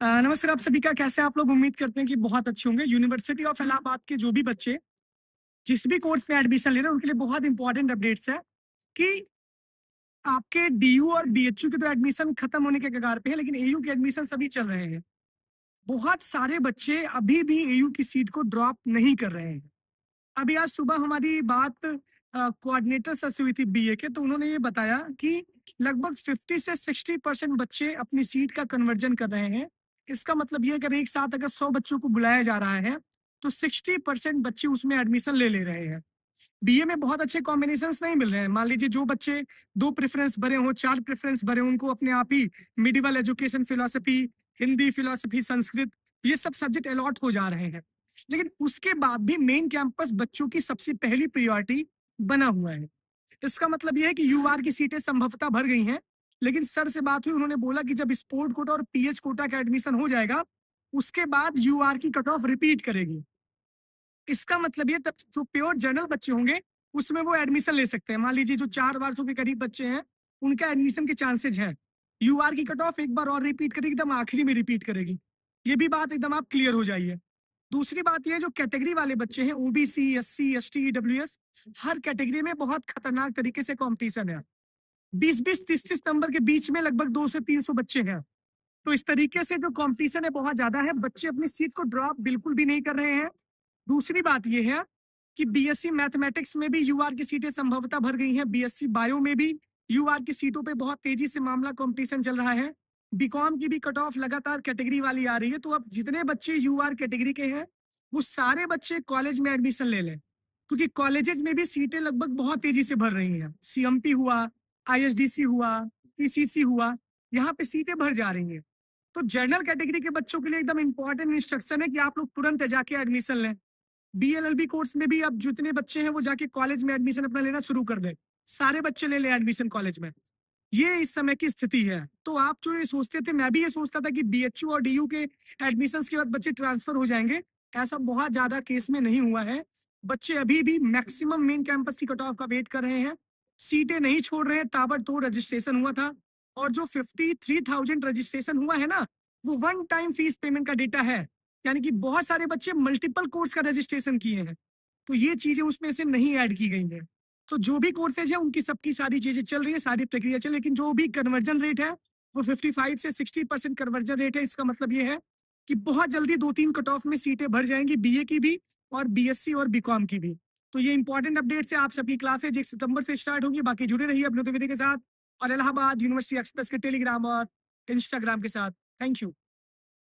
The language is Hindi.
नमस्कार आप सभी का कैसे हैं आप लोग। उम्मीद करते हैं कि बहुत अच्छे होंगे। यूनिवर्सिटी ऑफ इलाहाबाद के जो भी बच्चे जिस भी कोर्स में एडमिशन ले रहे हैं उनके लिए बहुत इंपॉर्टेंट अपडेट्स है कि आपके डीयू और बीएचयू के तो एडमिशन खत्म होने के कगार पे है, लेकिन एयू के एडमिशन सभी चल रहे हैं। बहुत सारे बच्चे अभी भी एयू की सीट को ड्रॉप नहीं कर रहे हैं। अभी आज सुबह हमारी बात कोऑर्डिनेटर से हुई थी बीए के, तो उन्होंने ये बताया कि लगभग 50 से 60% बच्चे अपनी सीट का कन्वर्जन कर रहे हैं। इसका मतलब ये है अगर एक साथ अगर 100 बच्चों को बुलाया जा रहा है तो 60% बच्चे उसमें एडमिशन ले ले रहे हैं। बीए में बहुत अच्छे कॉम्बिनेशंस नहीं मिल रहे हैं। मान लीजिए जो बच्चे 2 प्रेफ़रेंस भरे हों, 4 प्रेफ़रेंस भरे हों, उनको अपने आप ही medieval education philosophy, Hindi philosophy, Sanskrit ये सब सब्जेक्ट अलॉट हो जा रहे हैं। लेकिन उसके बाद भी मेन कैंपस बच्चों की सबसे पहली प्रायोरिटी बना हुआ है। इसका मतलब ये है कि यूआर की सीटें संभवतः भर गई हैं, लेकिन सर से बात हुई, उन्होंने बोला कि जब स्पोर्ट कोटा और पीएच कोटा का एडमिशन हो जाएगा, उसके बाद यूआर की कट ऑफ रिपीट करेगी। इसका मतलब ये तब जो प्योर जनरल बच्चे होंगे, उसमें वो एडमिशन ले सकते हैं। मान लीजिए जो 4 वर्षों के करीब बच्चे हैं, उनका एडमिशन के चांसेज हैं। यूआर की कट ऑफ एक बार और रिपीट करेगी, एकदम आखिरी में रिपीट करेगी। ये भी बात एकदम आप क्लियर हो जाइए। दूसरी बात ये है जो कैटेगरी वाले बच्चे हैं, ओबीसी, एससी, एसटी, ईडब्ल्यूएस, हर कैटेगरी में बहुत खतरनाक तरीके से कॉम्पिटिशन है। 20-20, 30-30 नंबर के बीच में लगभग 200 से 300 बच्चे हैं। तो इस तरीके से जो कॉम्पिटिशन है बहुत ज्यादा है। बच्चे अपनी सीट को ड्रॉप बिल्कुल भी नहीं कर रहे हैं। दूसरी बात ये है कि बीएससी मैथमेटिक्स में भी यूआर की सीटें संभवतः भर गई हैं। बीएससी बायो में भी यूआर की सीटों पे बहुत तेजी से मामला कंपटीशन चल रहा है। बीकॉम की भी कट ऑफ लगातार कैटेगरी वाली आ रही है। तो अब जितने बच्चे यूआर कैटेगरी के हैं, वो सारे बच्चे कॉलेज में एडमिशन ले लें, क्योंकि कॉलेजेस में भी सीटें लगभग बहुत तेजी से भर रही हैं। सीएमपी हुआ, आईएसडीसी हुआ, पीसीसी हुआ, यहाँ पे सीटें भर जा रही हैं। तो जनरल कैटेगरी के बच्चों के लिए एकदम इंपॉर्टेंट इंस्ट्रक्शन है कि आप लोग तुरंत जाके एडमिशन लें। बीएलएलबी कोर्स में भी अब जितने बच्चे हैं वो जाके कॉलेज में एडमिशन अपना लेना शुरू कर दें। सारे बच्चे ले लें एडमिशन कॉलेज में। ये इस समय की स्थिति है। तो आप जो ये सोचते थे, मैं भी ये सोचता था कि बीएचयू और डीयू के एडमिशन्स के बाद बच्चे ट्रांसफर हो जाएंगे। ऐसा बहुत ज्यादा केस में नहीं हुआ है। बच्चे अभी भी मैक्सिमम मेन कैंपस की कट ऑफ का वेट कर रहे हैं। सीटें नहीं छोड़ रहे हैं। ताबड़तोड़ रजिस्ट्रेशन हुआ था, और जो 53,000 रजिस्ट्रेशन हुआ है ना, वो वन टाइम फीस पेमेंट का डेटा है। यानी कि बहुत सारे बच्चे मल्टीपल कोर्स का रजिस्ट्रेशन किए हैं। तो ये चीजें उसमें से नहीं ऐड की गई हैं। तो जो भी कोर्सेज है उनकी सबकी सारी चीजें चल रही है, सारी प्रक्रिया चल रही है, लेकिन जो भी कन्वर्जन रेट है वो 55 से 60% कन्वर्जन रेट है। इसका मतलब ये है कि बहुत जल्दी 2-3 कट ऑफ में सीटें भर जाएंगी, बीए की भी और बीएससी और बीकॉम की भी। तो ये इंपॉर्टेंट अपडेट है। आप सबकी क्लासेज 1 सितंबर से स्टार्ट होंगी। बाकी जुड़े रहिए अपने के साथ और इलाहाबाद यूनिवर्सिटी एक्सप्रेस के टेलीग्राम और इंस्टाग्राम के साथ। Thank you.